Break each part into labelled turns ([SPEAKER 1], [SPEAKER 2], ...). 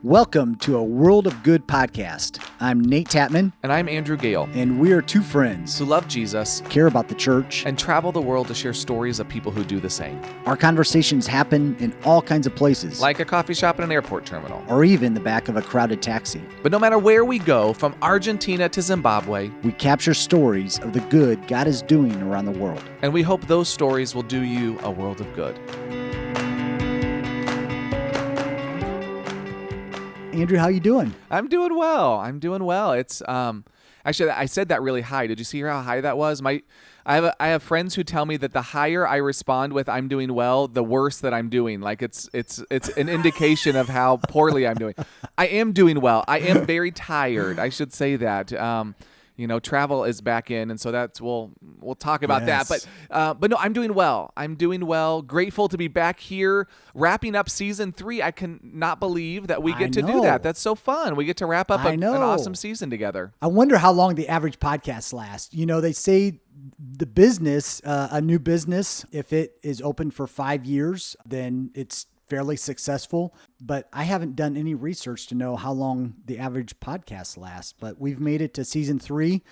[SPEAKER 1] Welcome to a World of Good podcast. I'm Nate Tatman.
[SPEAKER 2] And I'm Andrew Gale.
[SPEAKER 1] And we are two friends
[SPEAKER 2] who love Jesus,
[SPEAKER 1] care about the church,
[SPEAKER 2] and travel the world to share stories of people who do the same.
[SPEAKER 1] Our conversations happen in all kinds of places.
[SPEAKER 2] Like a coffee shop and an airport terminal.
[SPEAKER 1] Or even the back of a crowded taxi.
[SPEAKER 2] But no matter where we go, from Argentina to Zimbabwe,
[SPEAKER 1] we capture stories of the good God is doing around the world.
[SPEAKER 2] And we hope those stories will do you a world of good.
[SPEAKER 1] Andrew, how you doing?
[SPEAKER 2] I'm doing well. It's actually, I said that really high. Did you see how high that was? I have friends who tell me that the higher I respond with "I'm doing well," the worse that I'm doing. Like it's an indication of how poorly I'm doing. I am doing well. I am very tired. I should say that. Travel is back in, and so we'll talk about that. But no, I'm doing well. I'm doing well. Grateful to be back here, wrapping up season 3. I cannot believe that we get to do that. That's so fun. We get to wrap up an awesome season together.
[SPEAKER 1] I wonder how long the average podcast lasts. You know, they say the business, a new business, if it is open for 5 years, then it's fairly successful, but I haven't done any research to know how long the average podcast lasts. But we've made it to season 3,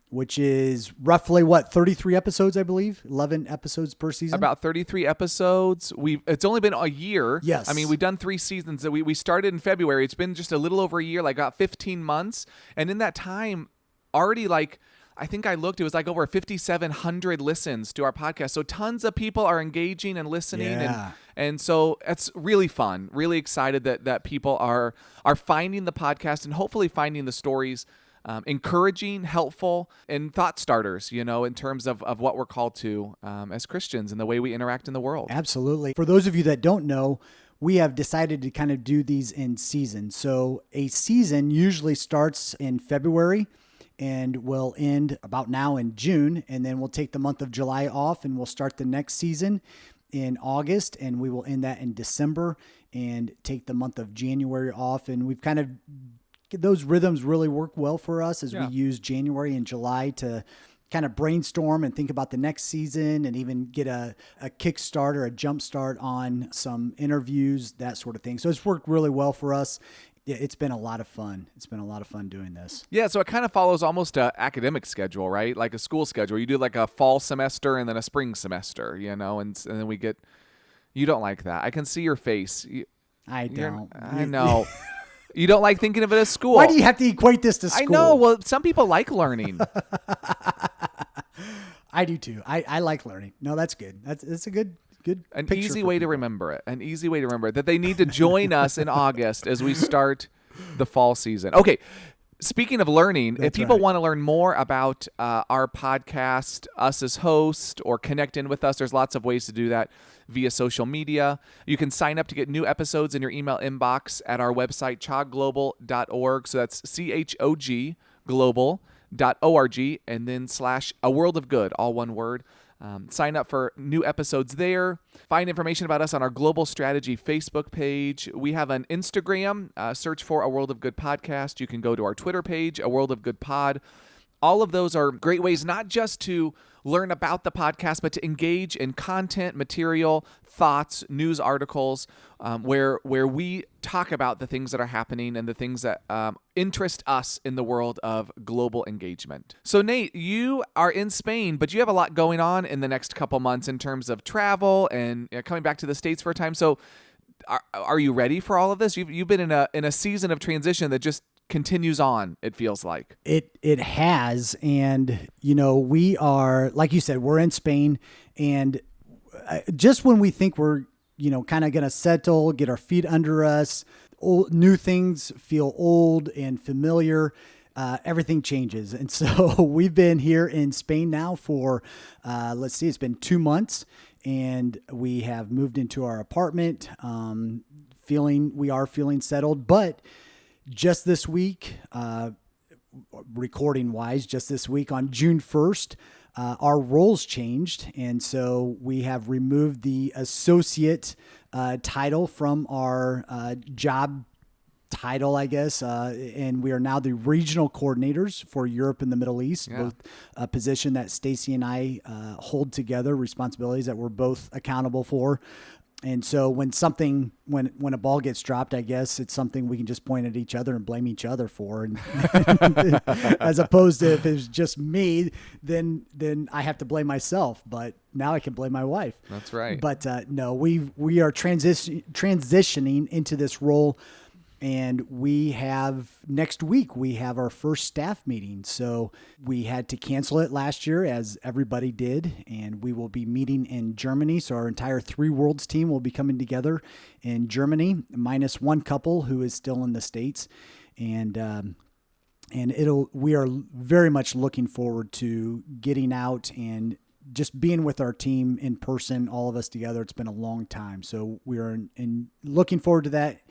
[SPEAKER 1] which is roughly 33 episodes, I believe, 11 episodes per season.
[SPEAKER 2] About 33 episodes. It's only been a year.
[SPEAKER 1] Yes.
[SPEAKER 2] I mean, we've done 3 seasons. That we started in February. It's been just a little over a year, like about 15 months, and in that time, already I think I looked, it was like over 5,700 listens to our podcast. So tons of people are engaging and listening.
[SPEAKER 1] Yeah.
[SPEAKER 2] And so it's really fun, really excited that people are finding the podcast and hopefully finding the stories encouraging, helpful, and thought starters, in terms of what we're called to as Christians and the way we interact in the world.
[SPEAKER 1] Absolutely. For those of you that don't know, we have decided to kind of do these in seasons. So a season usually starts in February and will end about now in June, and then we'll take the month of July off, and we'll start the next season in August, and we will end that in December and take the month of January off. And we've kind of, those rhythms really work well for us as we use January and July to kind of brainstorm and think about the next season and even get a kickstart or a jump start on some interviews, that sort of thing. So it's worked really well for us. Yeah, it's been a lot of fun. It's been a lot of fun doing this.
[SPEAKER 2] Yeah, so it kind of follows almost an academic schedule, right? Like a school schedule. You do like a fall semester and then a spring semester, and then we get... You don't like that. I can see your face.
[SPEAKER 1] I don't.
[SPEAKER 2] I know. You don't like thinking of it as school.
[SPEAKER 1] Why do you have to equate this to school?
[SPEAKER 2] I know. Well, some people like learning.
[SPEAKER 1] I do too. I like learning. No, that's good. That's a good
[SPEAKER 2] an easy way to remember it. An easy way to remember it. That they need to join us in August as we start the fall season. Okay. Speaking of learning, if people want to learn more about our podcast, us as host, or connect in with us, there's lots of ways to do that via social media. You can sign up to get new episodes in your email inbox at our website, chogglobal.org. So that's CHOG global.org, and then / a world of good, all one word. Sign up for new episodes there. Find information about us on our Global Strategy Facebook page. We have an Instagram. Search for A World of Good Podcast. You can go to our Twitter page, A World of Good Pod. All of those are great ways not just to learn about the podcast, but to engage in content, material, thoughts, news articles, where we talk about the things that are happening and the things that interest us in the world of global engagement. So Nate, you are in Spain, but you have a lot going on in the next couple months in terms of travel and coming back to the States for a time. So are you ready for all of this? You've been in a season of transition that just continues on, it feels like.
[SPEAKER 1] It has, and we are, like you said, we're in Spain, and just when we think we're kind of going to settle, get our feet under us, new things feel old and familiar, everything changes. And so we've been here in Spain now for it's been 2 months, and we have moved into our apartment, we are feeling settled, but just this week, recording-wise, just this week on June 1st, our roles changed, and so we have removed the associate title from our job title, I guess, and we are now the regional coordinators for Europe and the Middle East, both a position that Stacy and I hold together, responsibilities that we're both accountable for. And so when a ball gets dropped, I guess it's something we can just point at each other and blame each other for. And as opposed to if it's just me, then I have to blame myself. But now I can blame my wife.
[SPEAKER 2] That's right.
[SPEAKER 1] But no, we are transitioning into this role. And next week, we have our first staff meeting. So we had to cancel it last year, as everybody did. And we will be meeting in Germany. So our entire Three Worlds team will be coming together in Germany, minus one couple who is still in the States. And we are very much looking forward to getting out and just being with our team in person, all of us together. It's been a long time. So we are looking forward to that.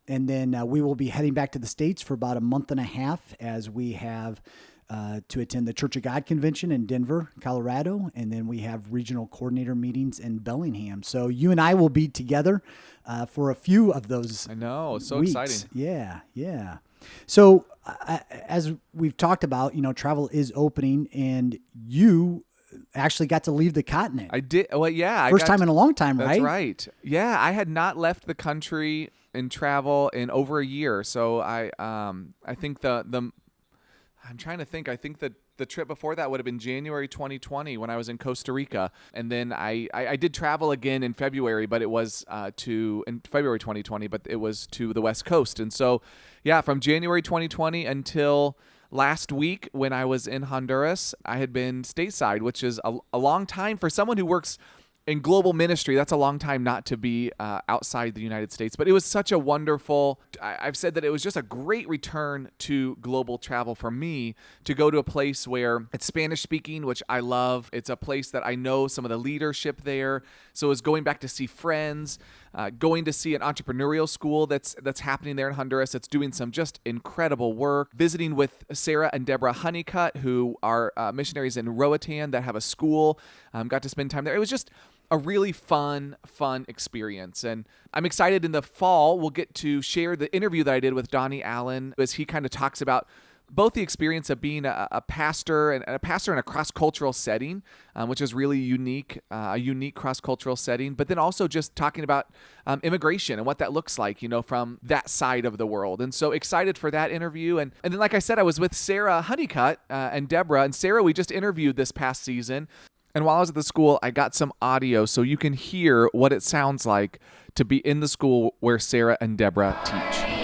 [SPEAKER 1] And then we will be heading back to the States for about a month and a half as we have to attend the Church of God convention in Denver, Colorado. And then we have regional coordinator meetings in Bellingham. So you and I will be together for a few of those.
[SPEAKER 2] I know. So
[SPEAKER 1] weeks.
[SPEAKER 2] Exciting.
[SPEAKER 1] Yeah. So as we've talked about, travel is opening, and you actually got to leave the continent.
[SPEAKER 2] I did. Well, yeah.
[SPEAKER 1] First time in a long time, right?
[SPEAKER 2] That's right. Yeah. I had not left the country in travel in over a year. So I think I'm trying to think. I think the trip before that would have been January 2020 when I was in Costa Rica. And then I did travel again in February, but it was in February 2020, but it was to the West Coast. And so, yeah, from January 2020 until last week when I was in Honduras, I had been stateside, which is a long time for someone who works in global ministry. That's a long time not to be outside the United States. But it was such a wonderful, I've said that it was just a great return to global travel for me, to go to a place where it's Spanish speaking, which I love. It's a place that I know some of the leadership there. So it was going back to see friends, going to see an entrepreneurial school that's happening there in Honduras. It's doing some just incredible work. Visiting with Sarah and Deborah Honeycutt, who are missionaries in Roatan that have a school. Got to spend time there. It was just a really fun experience. And I'm excited in the fall, we'll get to share the interview that I did with Donnie Allen as he kind of talks about both the experience of being a pastor and a pastor in a cross-cultural setting, which is really unique, a unique cross-cultural setting, but then also just talking about immigration and what that looks like, from that side of the world. And so excited for that interview. And then, like I said, I was with Sarah Honeycutt and Deborah. And Sarah, we just interviewed this past season. And while I was at the school, I got some audio so you can hear what it sounds like to be in the school where Sarah and Deborah teach.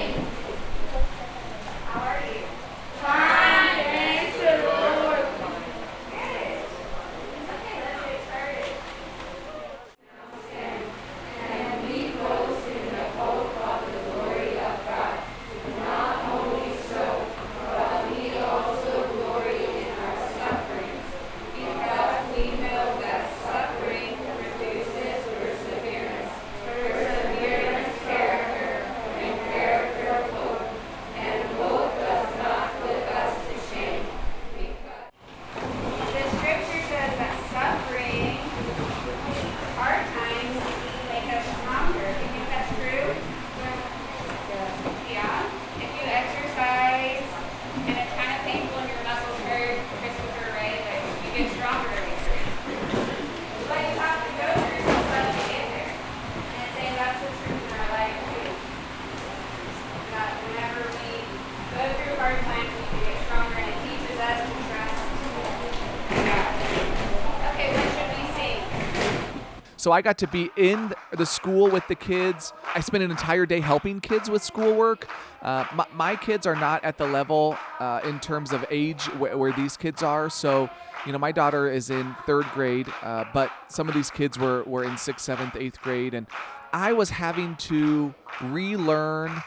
[SPEAKER 2] So I got to be in the school with the kids. I spent an entire day helping kids with schoolwork. My kids are not at the level in terms of age where these kids are. So, my daughter is in 3rd grade, but some of these kids were in 6th, 7th, 8th grade. And I was having to relearn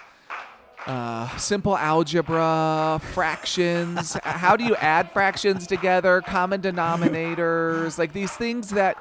[SPEAKER 2] simple algebra, fractions. How do you add fractions together? Common denominators, like these things that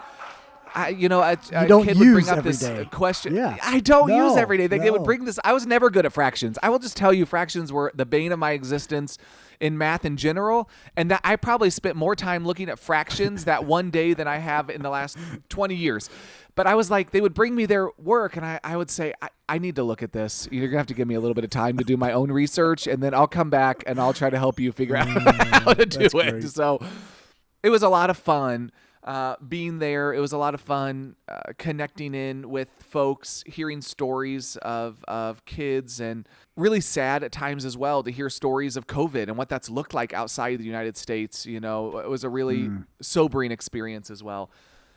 [SPEAKER 2] a kid would bring up this question.
[SPEAKER 1] Yeah.
[SPEAKER 2] I don't use every day. They would bring this. I was never good at fractions. I will just tell you, fractions were the bane of my existence in math in general, and that I probably spent more time looking at fractions that one day than I have in the last 20 years. But I was like, they would bring me their work, and I would say, I need to look at this. You're going to have to give me a little bit of time to do my own research, and then I'll come back, and I'll try to help you figure out how to do it.
[SPEAKER 1] Great.
[SPEAKER 2] So it was a lot of fun. being there. It was a lot of fun connecting in with folks, hearing stories of kids, and really sad at times as well to hear stories of COVID and what that's looked like outside of the United States. It was a really sobering experience as well.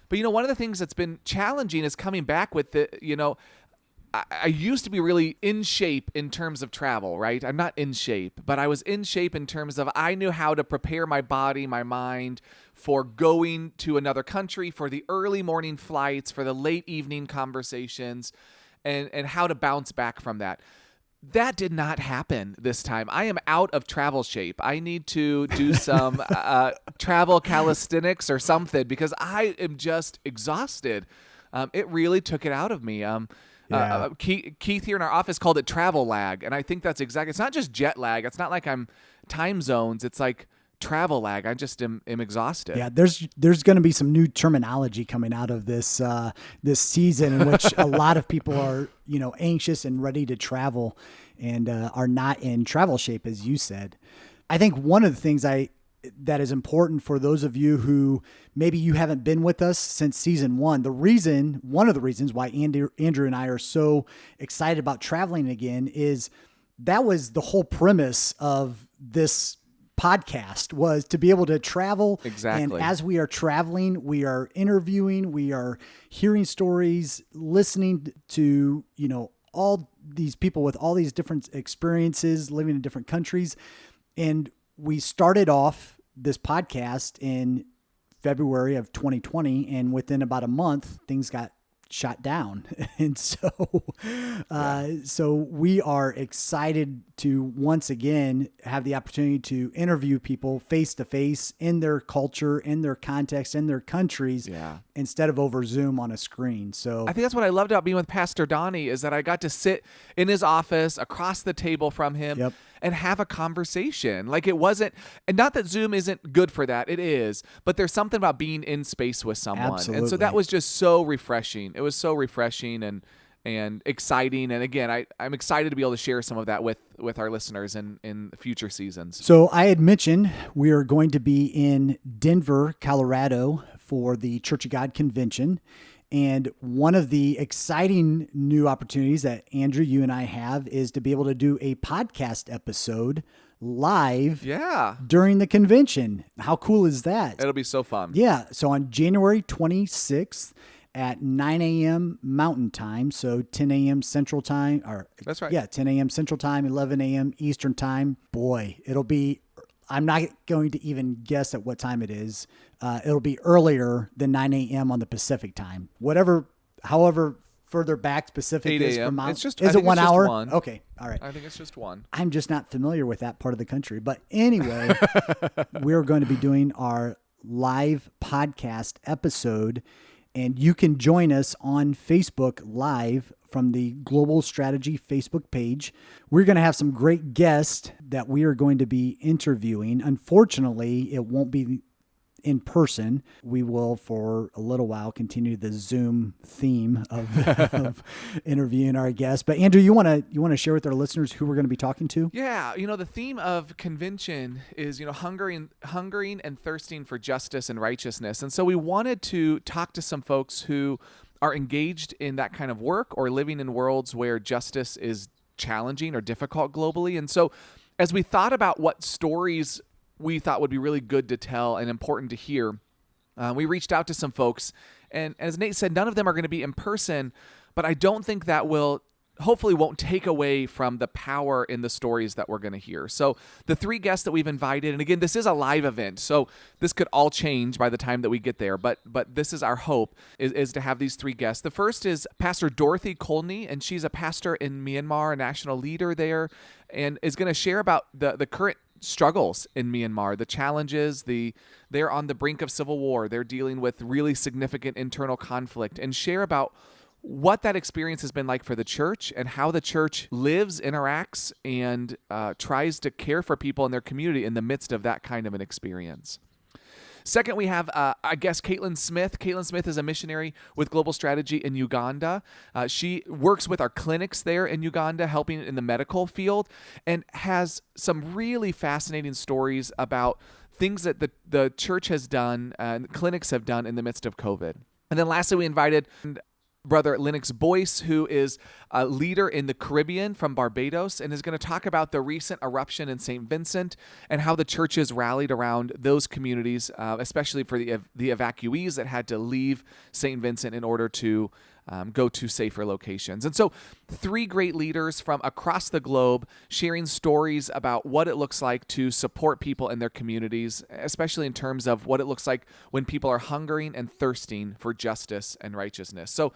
[SPEAKER 2] But, one of the things that's been challenging is coming back with I used to be really in shape in terms of travel, right? I'm not in shape, but I was in shape in terms of I knew how to prepare my body, my mind for going to another country, for the early morning flights, for the late evening conversations, and how to bounce back from that. That did not happen this time. I am out of travel shape. I need to do some travel calisthenics or something because I am just exhausted. It really took it out of me. Keith here in our office called it travel lag, and I think that's exactly. It's not just jet lag. It's not like I'm time zones. It's like travel lag. I just am exhausted.
[SPEAKER 1] Yeah, there's going to be some new terminology coming out of this this season in which a lot of people are anxious and ready to travel and are not in travel shape, as you said. I think one of the things that is important for those of you who maybe you haven't been with us since season 1. One of the reasons why Andrew and I are so excited about traveling again is that was the whole premise of this podcast, was to be able to travel.
[SPEAKER 2] Exactly.
[SPEAKER 1] And as we are traveling, we are interviewing, we are hearing stories, listening to, all these people with all these different experiences, living in different countries. And we started off this podcast in February of 2020, and within about a month, things got shot down. And so we are excited to once again have the opportunity to interview people face to face in their culture, in their context, in their countries, instead of over Zoom on a screen. So
[SPEAKER 2] I think that's what I loved about being with Pastor Donnie is that I got to sit in his office across the table from him and have a conversation. Like it wasn't, and not that Zoom isn't good for that, it is, but there's something about being in space with someone.
[SPEAKER 1] Absolutely.
[SPEAKER 2] And so that was just so refreshing. It was so refreshing and exciting. And again, I'm excited to be able to share some of that with our listeners in future seasons.
[SPEAKER 1] So I had mentioned we are going to be in Denver, Colorado for the Church of God convention. And one of the exciting new opportunities that Andrew, you and I have is to be able to do a podcast episode live during the convention. How cool is that?
[SPEAKER 2] It'll be so fun.
[SPEAKER 1] Yeah. So on January 26th at 9 a.m. Mountain Time, so 10 a.m. Central Time.
[SPEAKER 2] That's right.
[SPEAKER 1] Yeah, 10 a.m. Central Time, 11 a.m. Eastern Time. Boy, it'll be... I'm not going to even guess at what time it is. It'll be earlier than 9 a.m. on the Pacific time. However further back Pacific is from Mount. Is it 1 hour? Okay. All right.
[SPEAKER 2] I think it's just 1.
[SPEAKER 1] I'm just not familiar with that part of the country. But anyway, we're going to be doing our live podcast episode, and you can join us on Facebook Live from the Global Strategy Facebook page. We're going to have some great guests that we are going to be interviewing. Unfortunately, it won't be in person. We will, for a little while, continue the Zoom theme of interviewing our guests. But Andrew, you want to share with our listeners who we're going to be talking to?
[SPEAKER 2] Yeah, the theme of convention is hungering and thirsting for justice and righteousness, and so we wanted to talk to some folks who are engaged in that kind of work or living in worlds where justice is challenging or difficult globally. And so as we thought about what stories we thought would be really good to tell and important to hear, we reached out to some folks. And as Nate said, none of them are going to be in person, but I don't think that hopefully won't take away from the power in the stories that we're going to hear. So the 3 guests that we've invited, and again, this is a live event, so this could all change by the time that we get there, but this is our hope, is to have these 3 guests. The first is Pastor Dorothy Colney, and she's a pastor in Myanmar, a national leader there, and is going to share about the current struggles in Myanmar, the challenges, they're on the brink of civil war, they're dealing with really significant internal conflict, and share about what that experience has been like for the church and how the church lives, interacts, and tries to care for people in their community in the midst of that kind of an experience. Second, we have, I guess, Caitlin Smith. Caitlin Smith is a missionary with Global Strategy in Uganda. She works with our clinics there in Uganda, helping in the medical field, and has some really fascinating stories about things that the church has done and clinics have done in the midst of COVID. And then lastly, we invited Brother Lennox Boyce, who is a leader in the Caribbean from Barbados, and is going to talk about the recent eruption in St. Vincent and how the churches rallied around those communities, especially for the evacuees that had to leave St. Vincent in order to go to safer locations. And so 3 great leaders from across the globe sharing stories about what it looks like to support people in their communities, especially in terms of what it looks like when people are hungering and thirsting for justice and righteousness. So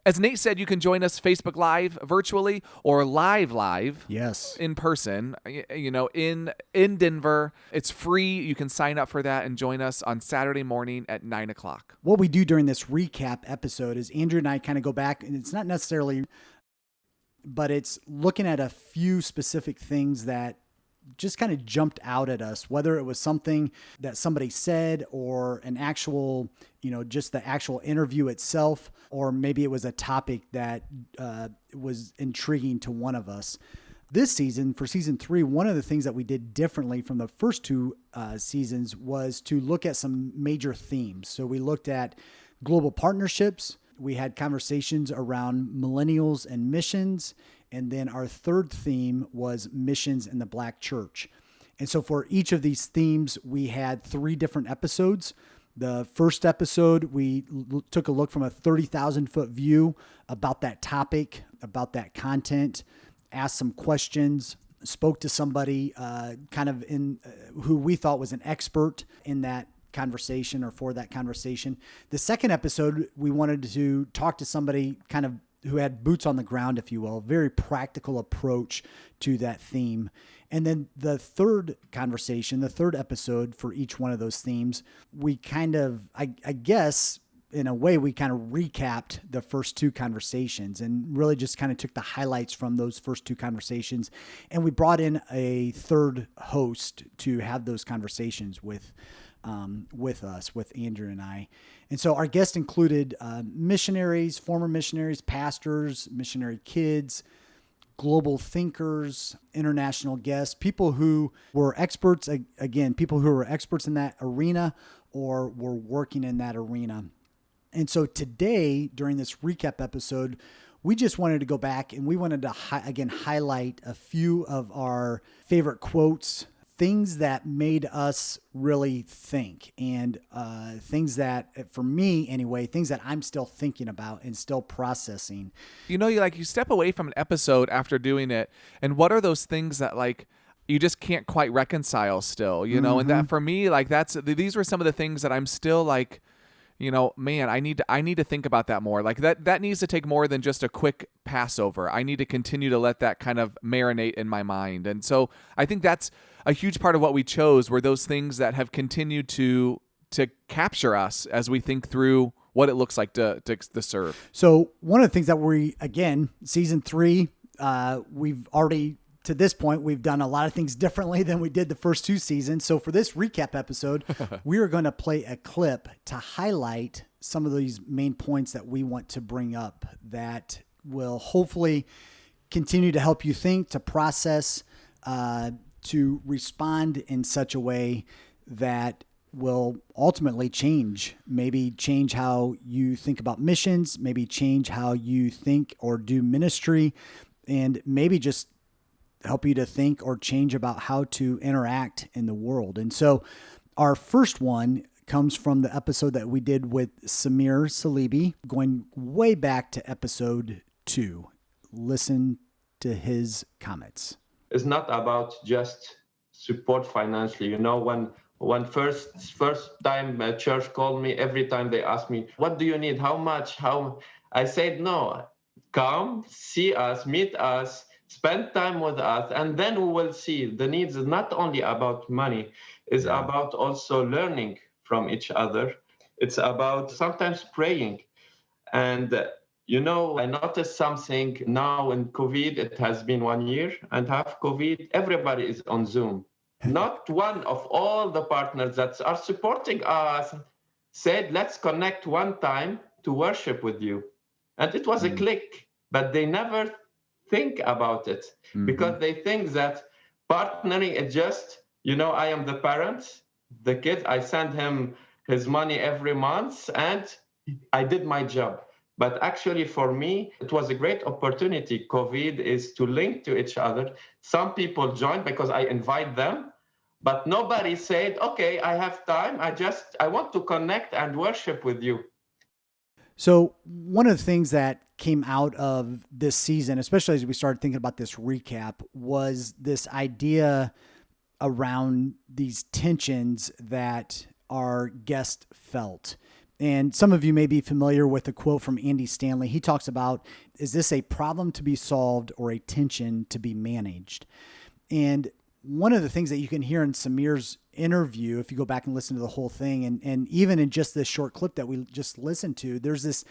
[SPEAKER 2] as Nate said, you can join us Facebook Live virtually or live
[SPEAKER 1] Yes.
[SPEAKER 2] in person, in Denver. It's free. You can sign up for that and join us on Saturday morning at 9:00.
[SPEAKER 1] What we do during this recap episode is Andrew and I kind of go back, and it's not necessarily, but it's looking at a few specific things that just kind of jumped out at us, whether it was something that somebody said or an actual, just the actual interview itself, or maybe it was a topic that was intriguing to one of us. This season, for season 3, one of the things that we did differently from the first 2 seasons was to look at some major themes. So we looked at global partnerships. We had conversations around millennials and missions. And then our third theme was missions in the Black church. And so for each of these themes, we had 3 different episodes. The first episode, we took a look from a 30,000-foot view about that topic, about that content, asked some questions, spoke to somebody kind of in who we thought was an expert in that conversation or for that conversation. The second episode, we wanted to talk to somebody kind of who had boots on the ground, if you will, very practical approach to that theme. And then the third conversation, the third episode for each one of those themes, we kind of, I guess, in a way, we kind of recapped the first 2 conversations and really just kind of took the highlights from those first 2 conversations. And we brought in a third host to have those conversations with us, with Andrew and I. And so our guests included missionaries, former missionaries, pastors, missionary kids, global thinkers, international guests, people who were experts, again, people who were experts in that arena or were working in that arena. And so today, during this recap episode, we just wanted to go back and we wanted to, highlight a few of our favorite quotes, things that made us really think, and things that, for me anyway, things that I'm still thinking about and still processing.
[SPEAKER 2] You step away from an episode after doing it, and what are those things that you just can't quite reconcile still,
[SPEAKER 1] Mm-hmm.
[SPEAKER 2] And that for me, these were some of the things that I'm still man, I need to think about that more. That needs to take more than just a quick Passover. I need to continue to let that kind of marinate in my mind. And so I think that's a huge part of what we chose, were those things that have continued to capture us as we think through what it looks like to serve.
[SPEAKER 1] So one of the things that season 3, we've already, to this point, we've done a lot of things differently than we did the first 2 seasons. So for this recap episode, we are going to play a clip to highlight some of these main points that we want to bring up that will hopefully continue to help you think, to process, to respond in such a way that will ultimately maybe change how you think about missions, maybe change how you think or do ministry, and maybe just help you to think or change about how to interact in the world. And so our first one comes from the episode that we did with Samir Salibi, going way back to episode 2. Listen to his comments.
[SPEAKER 3] It's not about just support financially. When first time a church called me, every time they asked me, what do you need? How much? I said, no, come, see us, meet us, spend time with us, and then we will see. The needs is not only about money, it's about also learning from each other. It's about sometimes praying. And I noticed something now in COVID. It has been 1 year and half COVID. Everybody is on Zoom. Not one of all the partners that are supporting us said, let's connect one time to worship with you. And it was a click, but they never think about it because they think that partnering is just, I am the parent the kids. I sent him his money every month, and I did my job. But actually, for me, it was a great opportunity. COVID is to link to each other. Some people joined because I invite them, but nobody said, "Okay, I have time. I want to connect and worship with you."
[SPEAKER 1] So one of the things that came out of this season, especially as we started thinking about this recap, was this idea around these tensions that our guest felt. And some of you may be familiar with a quote from Andy Stanley. He talks about, is this a problem to be solved or a tension to be managed? And one of the things that you can hear in Samir's interview, if you go back and listen to the whole thing, and even in just this short clip that we just listened to, there's this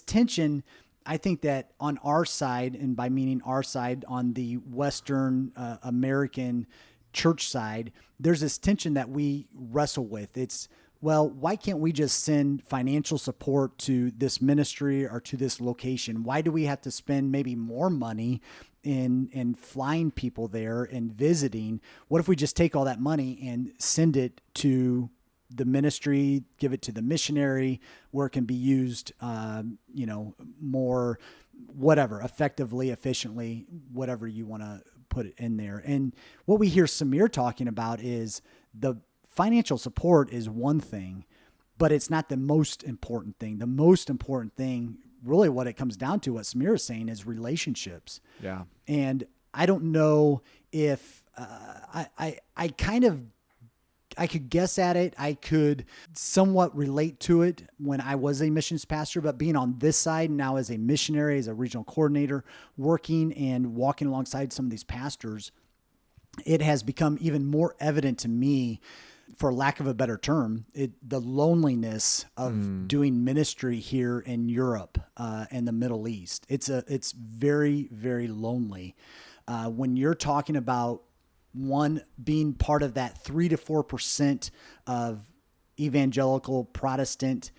[SPEAKER 1] tension. I think that on our side, and by meaning our side, on the Western American church side, there's this tension that we wrestle with. It's, well, why can't we just send financial support to this ministry or to this location? Why do we have to spend maybe more money in flying people there and visiting? What if we just take all that money and send it to the ministry, give it to the missionary, where it can be used, more, whatever, effectively, efficiently, whatever you want to put it in there. And what we hear Samir talking about is the financial support is one thing, but it's not the most important thing. The most important thing, really what it comes down to, what Samir is saying, is relationships.
[SPEAKER 2] Yeah.
[SPEAKER 1] And I don't know if I could guess at it. I could somewhat relate to it when I was a missions pastor, but being on this side now as a missionary, as a regional coordinator, working and walking alongside some of these pastors, it has become even more evident to me, for lack of a better term, the loneliness of doing ministry here in Europe and the Middle East. It's very, very lonely. When you're talking about one being part of that 3 to 4% of evangelical Protestant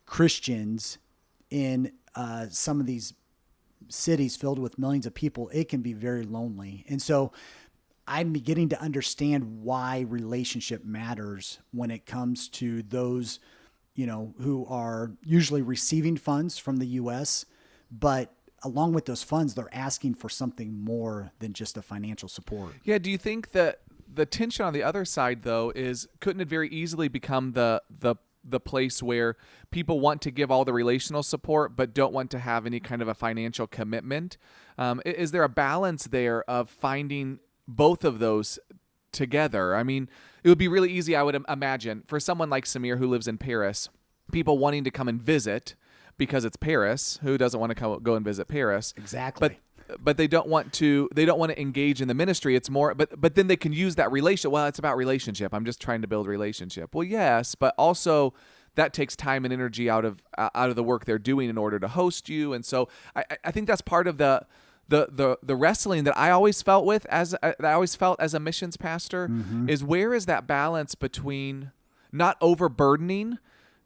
[SPEAKER 1] Christians in some of these cities filled with millions of people, it can be very lonely. And so I'm beginning to understand why relationship matters when it comes to those, who are usually receiving funds from the U.S., but along with those funds, they're asking for something more than just a financial support.
[SPEAKER 2] Yeah. Do you think that the tension on the other side, though, couldn't it very easily become the place where people want to give all the relational support but don't want to have any kind of a financial commitment? Is there a balance there of finding both of those together? I mean, it would be really easy, I would imagine, for someone like Samir who lives in Paris, people wanting to come and visit because it's Paris. Who doesn't want to go and visit Paris?
[SPEAKER 1] Exactly.
[SPEAKER 2] But they don't want to engage in the ministry. It's more, but then they can use that relation. Well, it's about relationship. I'm just trying to build relationship. Well, yes, but also that takes time and energy out of the work they're doing in order to host you. And so I think that's part of the wrestling that I always felt as a missions pastor, is where is that balance between not overburdening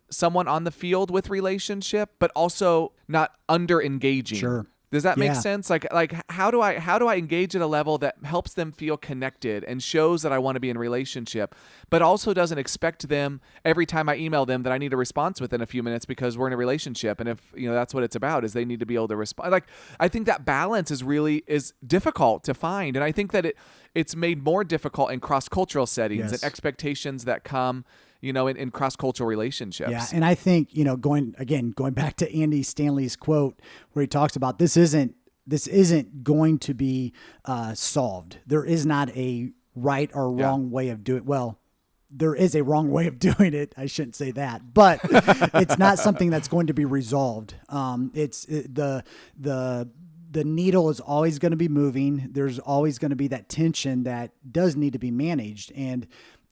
[SPEAKER 2] someone on the field with relationship, but also not under engaging.
[SPEAKER 1] Sure.
[SPEAKER 2] Does that make sense? Like how do I engage at a level that helps them feel connected and shows that I want to be in relationship, but also doesn't expect them every time I email them that I need a response within a few minutes because we're in a relationship, and if that's what it's about, is they need to be able to respond. Like, I think that balance is difficult to find, and I think that it's made more difficult in cross-cultural settings and expectations that come in cross-cultural relationships.
[SPEAKER 1] Yeah, and I think, going back to Andy Stanley's quote where he talks about this isn't going to be solved. There is not a right or wrong way of doing it. Well, there is a wrong way of doing it. I shouldn't say that, but it's not something that's going to be resolved. The needle is always going to be moving. There's always going to be that tension that does need to be managed. And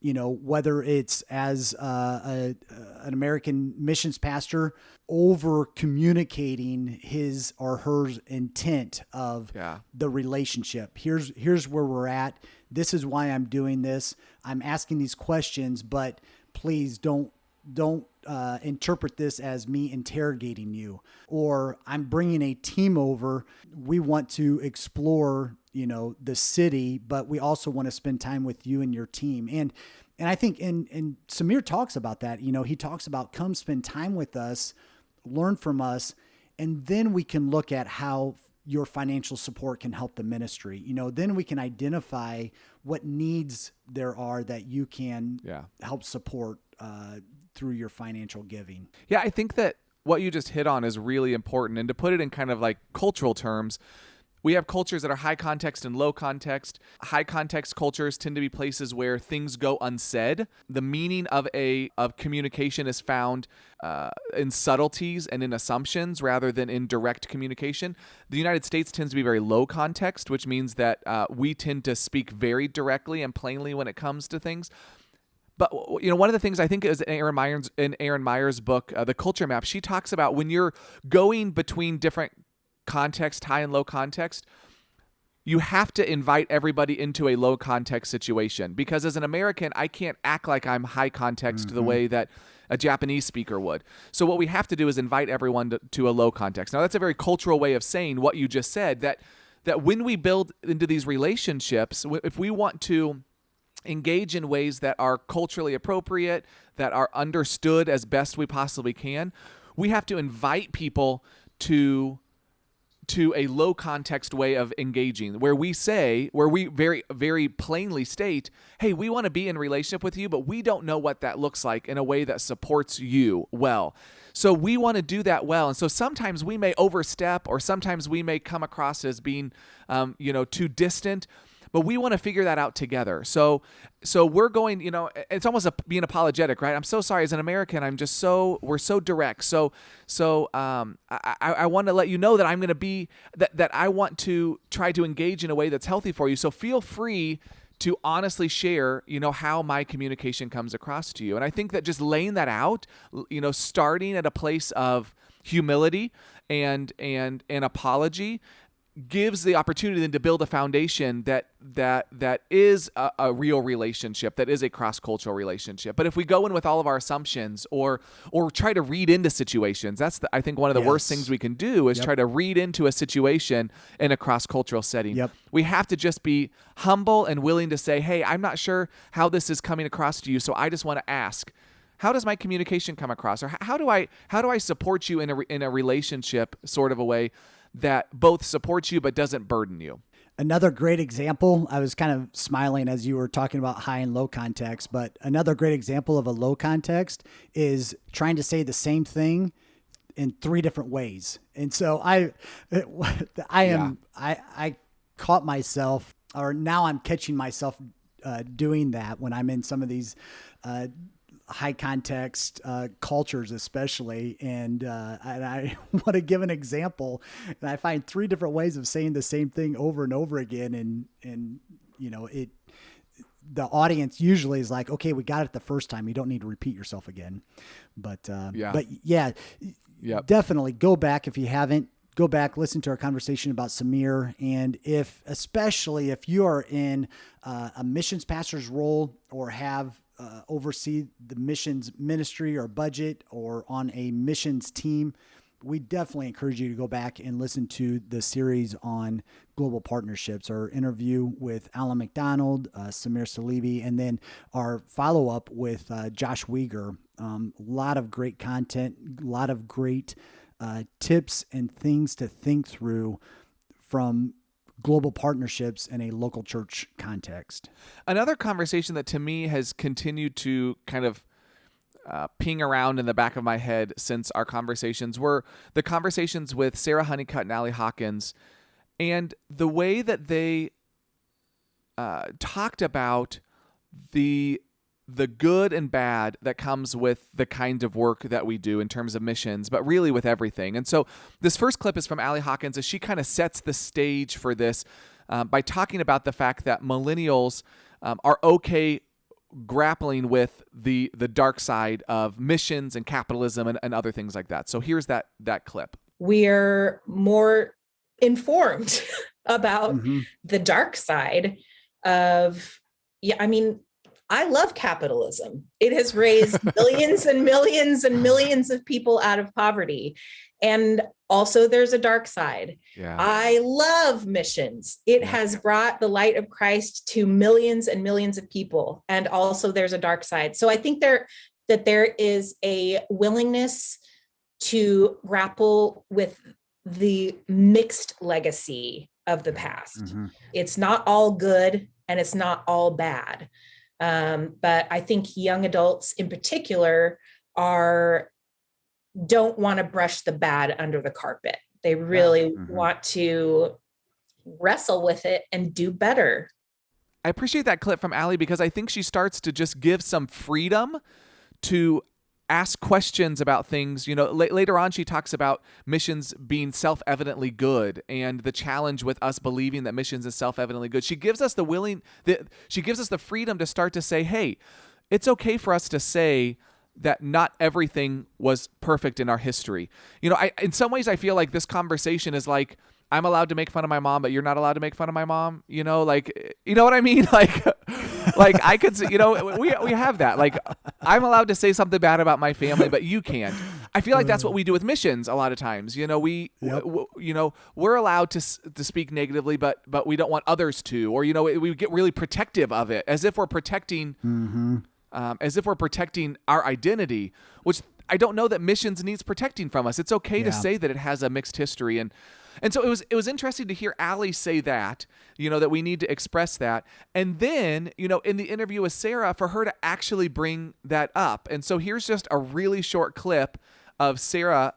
[SPEAKER 1] whether it's as an American missions pastor over communicating his or her intent of the relationship. Here's where we're at. This is why I'm doing this. I'm asking these questions, but please don't interpret this as me interrogating you, or I'm bringing a team over. We want to explore, the city, but we also want to spend time with you and your team. And And I think, and Samir talks about that, he talks about come spend time with us, learn from us, and then we can look at how your financial support can help the ministry. Then we can identify what needs there are that you can help support through your financial giving.
[SPEAKER 2] Yeah, I think that what you just hit on is really important. And to put it in kind of like cultural terms, we have cultures that are high context and low context. High context cultures tend to be places where things go unsaid. The meaning of communication is found in subtleties and in assumptions rather than in direct communication. The United States tends to be very low context, which means that we tend to speak very directly and plainly when it comes to things. But one of the things I think is in Aaron Meyer's book, The Culture Map, she talks about when you're going between different context, high and low context, you have to invite everybody into a low context situation, because as an American, I can't act like I'm high context the way that a Japanese speaker would. So what we have to do is invite everyone to a low context. Now, that's a very cultural way of saying what you just said, that when we build into these relationships, if we want to engage in ways that are culturally appropriate, that are understood as best we possibly can, we have to invite people to a low context way of engaging, where we very, very plainly state, hey, we want to be in relationship with you, but we don't know what that looks like in a way that supports you well. So we want to do that well. And so sometimes we may overstep, or sometimes we may come across as being, too distant, but we want to figure that out together. So we're going, it's almost being apologetic, right? I'm so sorry. As an American, we're so direct. So I want to let you know that I'm going to be, that I want to try to engage in a way that's healthy for you. So feel free to honestly share, how my communication comes across to you. And I think that just laying that out, starting at a place of humility and apology, gives the opportunity then to build a foundation that is a real relationship, that is a cross-cultural relationship. But if we go in with all of our assumptions or try to read into situations, that's I think one of the worst things we can do is try to read into a situation in a cross-cultural setting.
[SPEAKER 1] Yep. We
[SPEAKER 2] have to just be humble and willing to say, hey, I'm not sure how this is coming across to you, so I just want to ask, how does my communication come across? Or how do I support you in a relationship sort of a way that both supports you but doesn't burden you?
[SPEAKER 1] Another great example, I was kind of smiling as you were talking about high and low context, but another great example of a low context is trying to say the same thing in 3 different ways. And so I caught myself, or now I'm catching myself doing that when I'm in some of these high context cultures, especially, and I want to give an example, and I find 3 different ways of saying the same thing over and over again, and the audience usually is like, okay, we got it the first time, you don't need to repeat yourself again. But definitely go back if you haven't. Go back, listen to our conversation about Samir, and especially if you are in a missions pastor's role or have oversee the missions ministry or budget or on a missions team, we definitely encourage you to go back and listen to the series on global partnerships, our interview with Alan McDonald, Samir Salibi, and then our follow-up with Josh Weger. A lot of great content, a lot of great tips and things to think through from global partnerships in a local church context.
[SPEAKER 2] Another conversation that to me has continued to kind of ping around in the back of my head since our conversations were the conversations with Sarah Honeycutt and Allie Hawkins, and the way that they talked about the good and bad that comes with the kind of work that we do in terms of missions, but really with everything. And so this first clip is from Allie Hawkins as she kind of sets the stage for this by talking about the fact that millennials are okay grappling with the dark side of missions and capitalism and other things like that. So here's that clip.
[SPEAKER 4] We're more informed about the dark side of, I love capitalism. It has raised millions and millions and millions of people out of poverty. And also there's a dark side.
[SPEAKER 2] Yeah.
[SPEAKER 4] I love missions. It has brought the light of Christ to millions and millions of people. And also there's a dark side. So I think there is a willingness to grapple with the mixed legacy of the past.
[SPEAKER 1] Mm-hmm.
[SPEAKER 4] It's not all good and it's not all bad. But I think young adults in particular don't want to brush the bad under the carpet. They really want to wrestle with it and do better.
[SPEAKER 2] I appreciate that clip from Allie because I think she starts to just give some freedom to ask questions about things. You know, later on, she talks about missions being self-evidently good and the challenge with us believing that missions is self-evidently good. She gives us she gives us the freedom to start to say, hey, it's okay for us to say that not everything was perfect in our history. You know, in some ways, I feel like this conversation is like, I'm allowed to make fun of my mom, but you're not allowed to make fun of my mom. You know, like, you know what I mean? Like I could say, you know, we have that. Like, I'm allowed to say something bad about my family, but you can't. I feel like that's what we do with missions a lot of times. You know, we're allowed to speak negatively, but we don't want others to, or, you know, we get really protective of it as if we're protecting, our identity, which I don't know that missions needs protecting from us. It's okay to say that it has a mixed history. And so it was interesting to hear Allie say that, you know, that we need to express that. And then, you know, in the interview with Sarah, for her to actually bring that up. And so here's just a really short clip of Sarah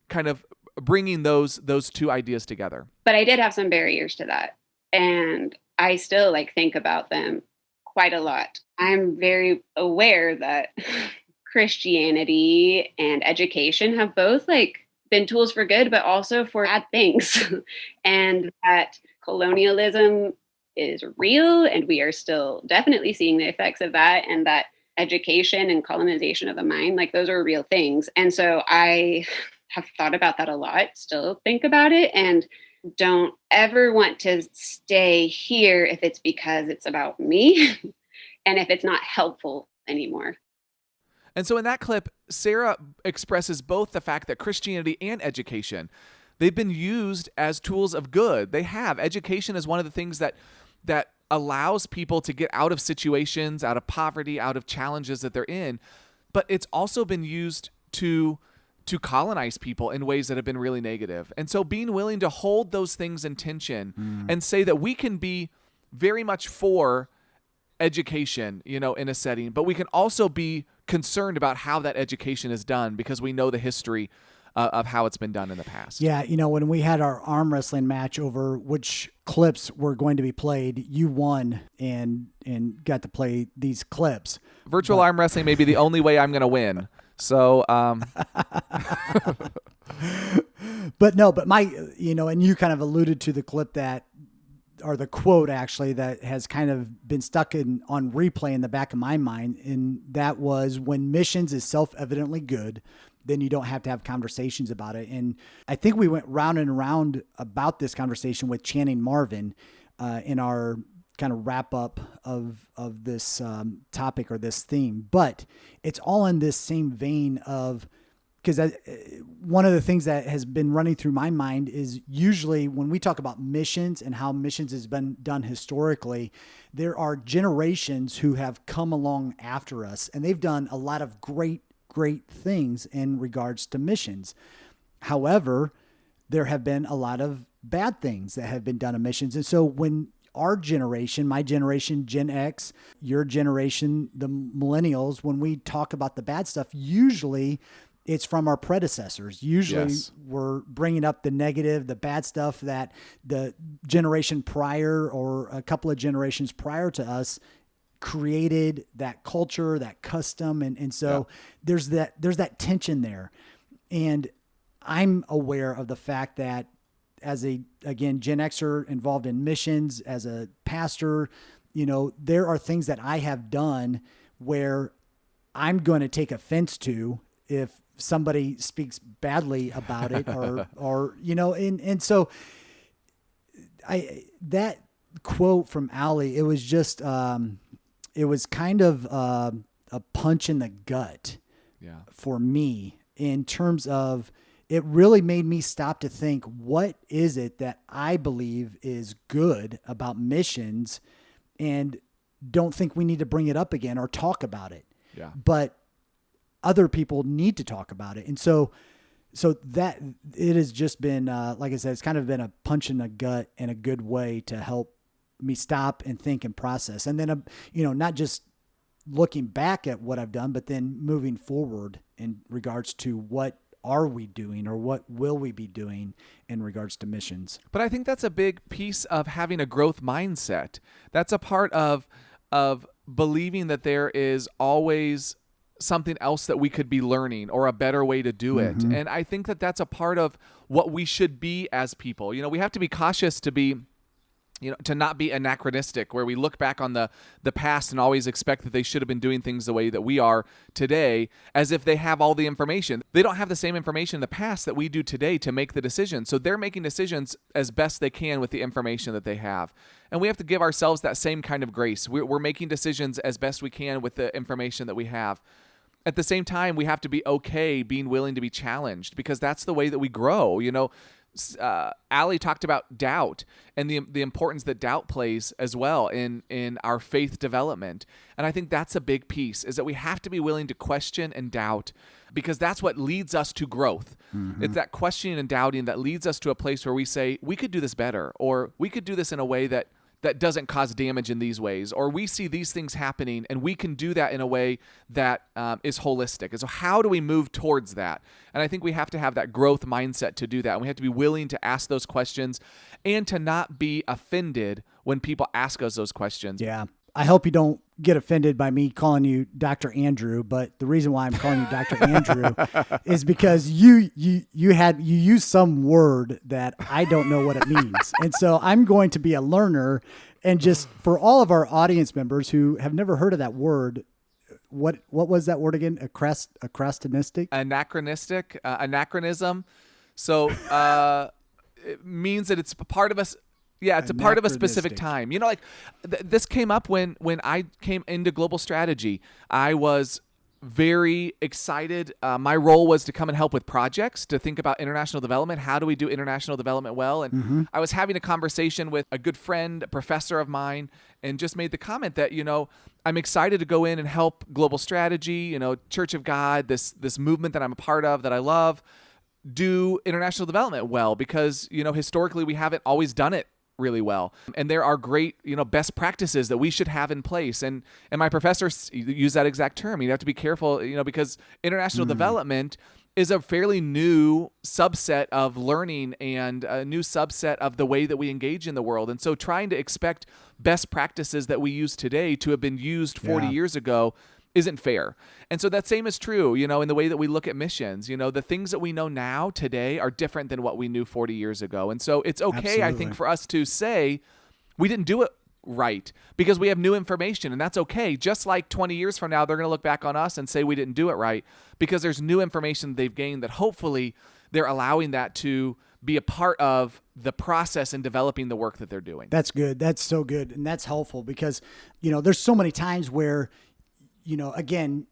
[SPEAKER 2] kind of bringing those two ideas together.
[SPEAKER 5] But I did have some barriers to that. And I still think about them quite a lot. I'm very aware that Christianity and education have both been tools for good, but also for bad things. And that colonialism is real, and we are still definitely seeing the effects of that, and that education and colonization of the mind, those are real things. And so I have thought about that a lot, still think about it, and don't ever want to stay here if it's because it's about me and if it's not helpful anymore.
[SPEAKER 2] And so in that clip, Sarah expresses both the fact that Christianity and education, they've been used as tools of good. They have. Education is one of the things that allows people to get out of situations, out of poverty, out of challenges that they're in. But it's also been used to colonize people in ways that have been really negative. And so being willing to hold those things in tension and say that we can be very much for education, you know, in a setting, but we can also be concerned about how that education is done because we know the history of how it's been done in the past.
[SPEAKER 1] Yeah, you know, when we had our arm wrestling match over which clips were going to be played, you won and got to play these clips.
[SPEAKER 2] Virtual arm wrestling may be the only way I'm going to win. So,
[SPEAKER 1] but my, you know, and you kind of alluded to the clip that, or the quote actually, that has kind of been stuck on replay in the back of my mind. And that was, when missions is self-evidently good, then you don't have to have conversations about it. And I think we went round and around about this conversation with Channing Marvin in our kind of wrap up of this topic or this theme, but it's all in this same vein of, because one of the things that has been running through my mind is usually when we talk about missions and how missions has been done historically, there are generations who have come along after us and they've done a lot of great things in regards to missions. However, there have been a lot of bad things that have been done in missions. And so when our generation, my generation, Gen X, your generation, the millennials, when we talk about the bad stuff, usually it's from our predecessors. Usually we're bringing up the negative, the bad stuff that the generation prior or a couple of generations prior to us created, that culture, that custom. And so there's that tension there. And I'm aware of the fact that as Gen Xer involved in missions, as a pastor, you know, there are things that I have done where I'm going to take offense to if somebody speaks badly about it or, you know, and so that quote from Allie, it was just, it was kind of a punch in the gut for me in terms of, it really made me stop to think, what is it that I believe is good about missions, and don't think we need to bring it up again or talk about it.
[SPEAKER 2] Yeah.
[SPEAKER 1] But other people need to talk about it. And so that it has just been, like I said, it's kind of been a punch in the gut in a good way to help me stop and think and process. And then, not just looking back at what I've done, but then moving forward in regards to what are we doing or what will we be doing in regards to missions.
[SPEAKER 2] But I think that's a big piece of having a growth mindset. That's a part of believing that there is always something else that we could be learning or a better way to do it. And I think that that's a part of what we should be as people. We have to be cautious to be, to not be anachronistic, where we look back on the past and always expect that they should have been doing things the way that we are today, as if they have all the information. They don't have the same information in the past that we do today to make the decision. So they're making decisions as best they can with the information that they have. And we have to give ourselves that same kind of grace. We're making decisions as best we can with the information that we have. At the same time, we have to be okay being willing to be challenged, because that's the way that we grow. Allie talked about doubt and the importance that doubt plays as well in our faith development. And I think that's a big piece, is that we have to be willing to question and doubt, because that's what leads us to growth. It's that questioning and doubting that leads us to a place where we say, we could do this better, or we could do this in a way that doesn't cause damage in these ways, or we see these things happening and we can do that in a way that is holistic. And so how do we move towards that? And I think we have to have that growth mindset to do that. And we have to be willing to ask those questions and to not be offended when people ask us those questions.
[SPEAKER 1] Yeah. I hope you don't get offended by me calling you Dr. Andrew, but the reason why I'm calling you Dr. Andrew is because you use some word that I don't know what it means. And so I'm going to be a learner, and just for all of our audience members who have never heard of that word, what was that word again? Acrostinistic?
[SPEAKER 2] Anachronism. So it means that it's a part of us. Yeah, it's a part of a specific time. This came up when I came into global strategy. I was very excited. My role was to come and help with projects, to think about international development. How do we do international development well? And I was having a conversation with a good friend, a professor of mine, and just made the comment that, I'm excited to go in and help global strategy, Church of God, this movement that I'm a part of, that I love, do international development well, because, historically we haven't always done it really well. And there are great, best practices that we should have in place. And my professor used that exact term. You have to be careful, because international development is a fairly new subset of learning and a new subset of the way that we engage in the world. And so trying to expect best practices that we use today to have been used 40 years ago isn't fair. And so that same is true, in the way that we look at missions. The things that we know now today are different than what we knew 40 years ago. And so it's okay,
[SPEAKER 1] Absolutely.
[SPEAKER 2] I think, for us to say we didn't do it right, because we have new information, and that's okay. Just like 20 years from now, they're going to look back on us and say we didn't do it right, because there's new information they've gained that hopefully they're allowing that to be a part of the process in developing the work that they're doing.
[SPEAKER 1] That's good. That's so good. And that's helpful, because, there's so many times where, again,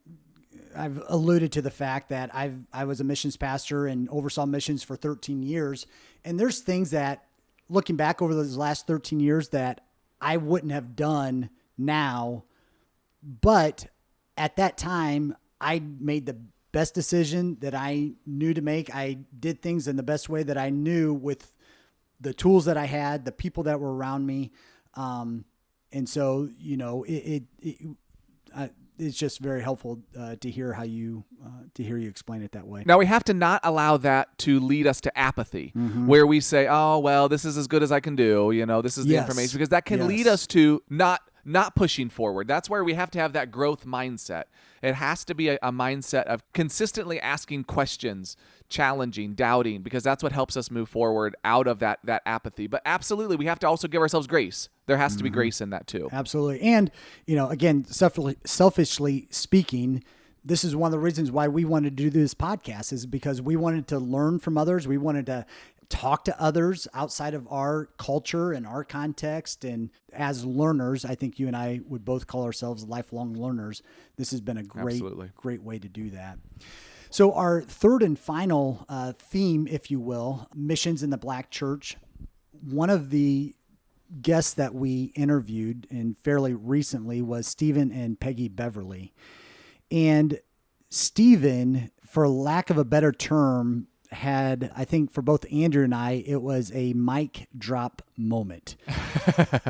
[SPEAKER 1] I've alluded to the fact that I was a missions pastor and oversaw missions for 13 years. And there's things that, looking back over those last 13 years, that I wouldn't have done now. But at that time, I made the best decision that I knew to make. I did things in the best way that I knew, with the tools that I had, the people that were around me. And so, it's just very helpful to hear how you explain it that way.
[SPEAKER 2] Now, we have to not allow that to lead us to apathy, where we say, oh, well, this is as good as I can do. This is the information, because that can lead us to not pushing forward. That's where we have to have that growth mindset. It has to be a mindset of consistently asking questions, challenging, doubting, because that's what helps us move forward out of that apathy. But absolutely, we have to also give ourselves grace. There has to be grace in that too.
[SPEAKER 1] Absolutely. And, again, selfishly speaking, this is one of the reasons why we wanted to do this podcast, is because we wanted to learn from others. We wanted to talk to others outside of our culture and our context. And as learners, I think you and I would both call ourselves lifelong learners. This has been a great way to do that. So our third and final theme, if you will, missions in the Black church. One of the guests that we interviewed and fairly recently was Stephen and Peggy Beverly. And Stephen, for lack of a better term, had, I think for both Andrew and I, it was a mic drop moment.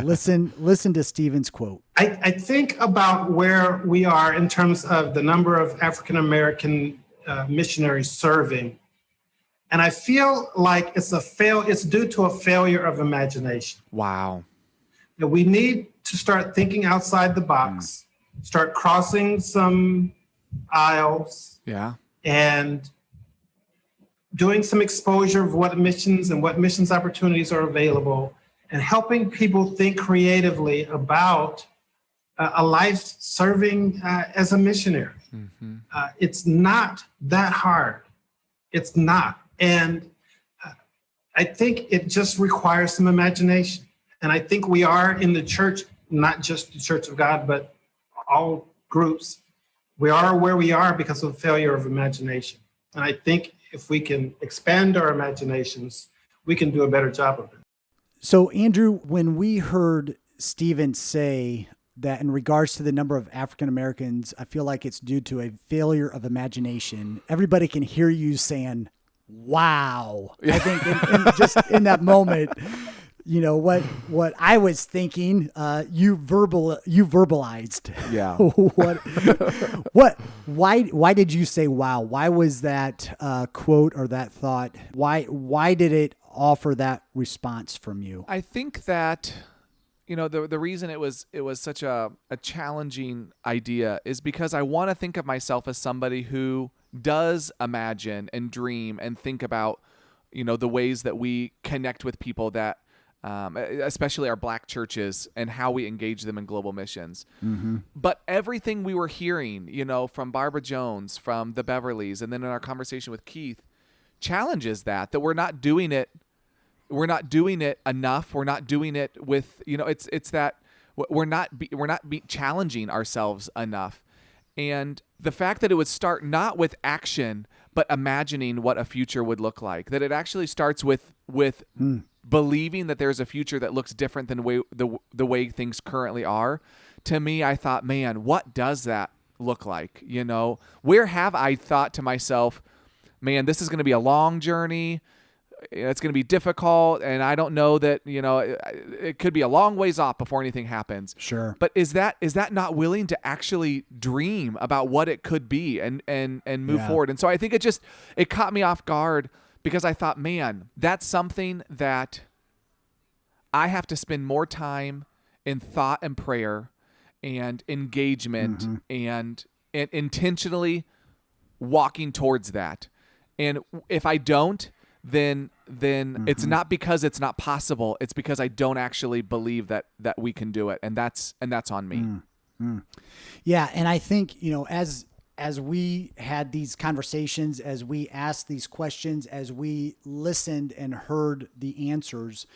[SPEAKER 1] Listen to Stephen's quote.
[SPEAKER 6] I think about where we are in terms of the number of African-American missionaries serving. And I feel like it's due to a failure of imagination.
[SPEAKER 2] Wow.
[SPEAKER 6] That we need to start thinking outside the box, start crossing some aisles, and doing some exposure of what missions and what missions opportunities are available, and helping people think creatively about a life serving as a missionary. Mm-hmm. It's not that hard. It's not. And I think it just requires some imagination. And I think we are in the church, not just the Church of God, but all groups. We are where we are because of failure of imagination. And I think if we can expand our imaginations, we can do a better job of it.
[SPEAKER 1] So, Andrew, when we heard Stephen say that in regards to the number of African Americans, I feel like it's due to a failure of imagination, everybody can hear you saying, wow. I think just in that moment, you know, what I was thinking, you verbalized.
[SPEAKER 2] Yeah.
[SPEAKER 1] Why did you say wow? Why was that quote or that thought? Why did it offer that response from you?
[SPEAKER 2] I think that, you know, the reason it was such a challenging idea is because I want to think of myself as somebody who does imagine and dream and think about, you know, the ways that we connect with people that, especially our Black churches, and how we engage them in global missions. Mm-hmm. But everything we were hearing, you know, from Barbara Jones, from the Beverleys, and then in our conversation with Keith, challenges that we're not doing it. We're not doing it enough. We're not doing it with, you know, it's that we're not challenging ourselves enough. And the fact that it would start not with action, but imagining what a future would look like, that it actually starts with believing that there's a future that looks different than the way things currently are. To me, I thought, man, what does that look like? You know, where have I thought to myself, man, this is going to be a long journey. It's going to be difficult, and I don't know that, you know, it could be a long ways off before anything happens.
[SPEAKER 1] Sure.
[SPEAKER 2] But is that not willing to actually dream about what it could be and move forward? And so I think it caught me off guard, because I thought, man, that's something that I have to spend more time in thought and prayer and engagement and intentionally walking towards that. And if I don't, then it's not because it's not possible. It's because I don't actually believe that we can do it. And that's on me.
[SPEAKER 1] Yeah. And I think, you know, as we had these conversations, as we asked these questions, as we listened and heard the answers,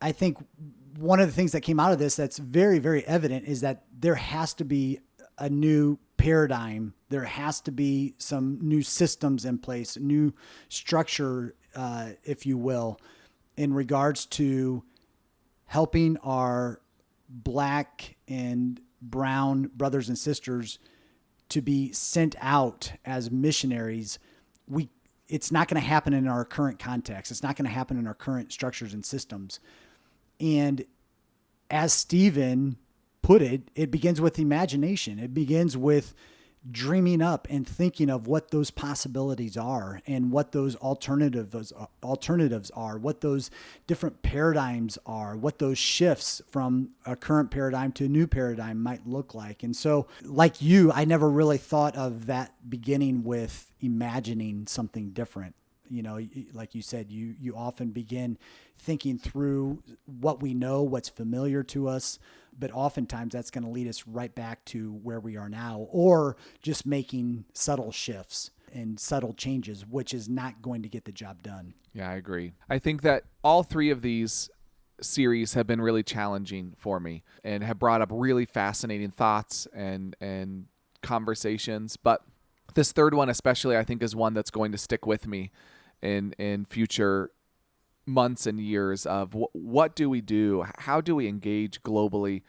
[SPEAKER 1] I think one of the things that came out of this that's very, very evident is that there has to be a new paradigm. There has to be some new systems in place, new structure, if you will, in regards to helping our Black and brown brothers and sisters to be sent out as missionaries. It's not going to happen in our current context. It's not going to happen in our current structures and systems. And as Stephen put it, it begins with imagination. It begins with dreaming up and thinking of what those possibilities are and what those alternatives are, what those different paradigms are, what those shifts from a current paradigm to a new paradigm might look like. And so, like you, I never really thought of that beginning with imagining something different. You know, like you said, you often begin thinking through what we know, what's familiar to us, but oftentimes that's going to lead us right back to where we are now, or just making subtle shifts and subtle changes, which is not going to get the job done.
[SPEAKER 2] Yeah, I agree. I think that all three of these series have been really challenging for me and have brought up really fascinating thoughts and conversations. But This third one especially, I think, is one that's going to stick with me in future months and years of what do we do? How do we engage globally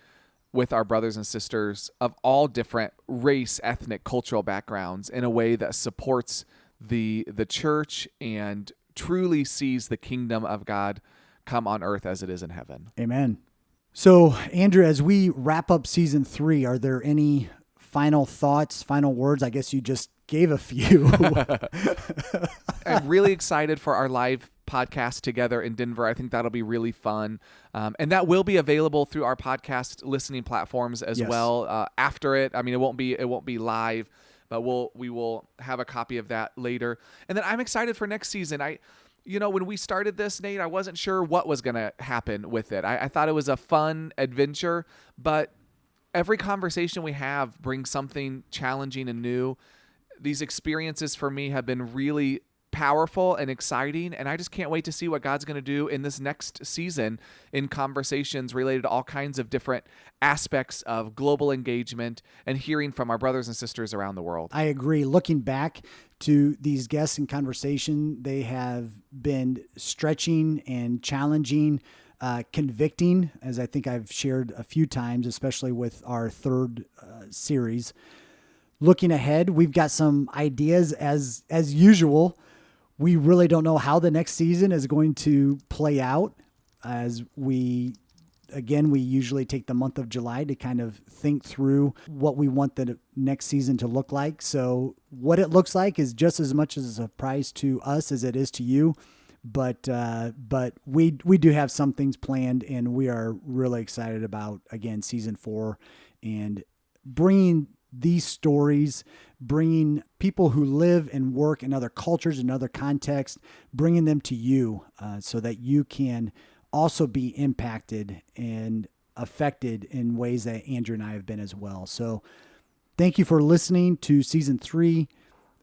[SPEAKER 2] with our brothers and sisters of all different race, ethnic, cultural backgrounds in a way that supports the church and truly sees the kingdom of God come on earth as it is in heaven.
[SPEAKER 1] Amen. So, Andrew, as we wrap up season 3, are there any final thoughts, final words? I guess you just gave a few.
[SPEAKER 2] I'm really excited for our live podcast together in Denver. I think that'll be really fun. And that will be available through our podcast listening platforms as well after it. I mean, it won't be live, but we will have a copy of that later. And then I'm excited for next season. When we started this, Nate, I wasn't sure what was going to happen with it. I thought it was a fun adventure, but every conversation we have brings something challenging and new. These experiences for me have been really powerful and exciting, and I just can't wait to see what God's going to do in this next season in conversations related to all kinds of different aspects of global engagement and hearing from our brothers and sisters around the world.
[SPEAKER 1] I agree. Looking back to these guests in conversation, they have been stretching and challenging, convicting, as I think I've shared a few times, especially with our third series. Looking ahead, we've got some ideas as usual. We really don't know how the next season is going to play out, as we usually take the month of July to kind of think through what we want the next season to look like. So what it looks like is just as much as a surprise to us as it is to you. But we do have some things planned, and we are really excited about, again, season 4 and bringing these stories, bringing people who live and work in other cultures and other contexts, bringing them to you so that you can also be impacted and affected in ways that Andrew and I have been as well. So thank you for listening to season 3.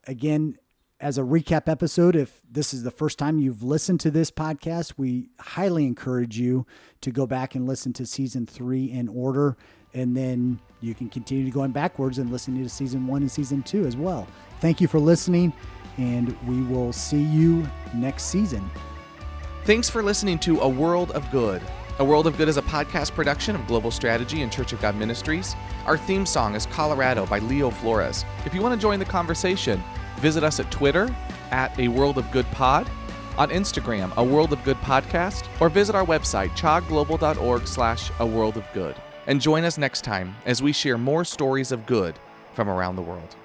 [SPEAKER 1] Again, as a recap episode, if this is the first time you've listened to this podcast, we highly encourage you to go back and listen to season 3 in order. And then you can continue going backwards and listening to season 1 and season 2 as well. Thank you for listening, and we will see you next season.
[SPEAKER 2] Thanks for listening to A World of Good. A World of Good is a podcast production of Global Strategy and Church of God Ministries. Our theme song is Colorado by Leo Flores. If you want to join the conversation, visit us at Twitter at A World of Good Pod, on Instagram, A World of Good Podcast, or visit our website, chogglobal.org/A World of Good. And join us next time as we share more stories of good from around the world.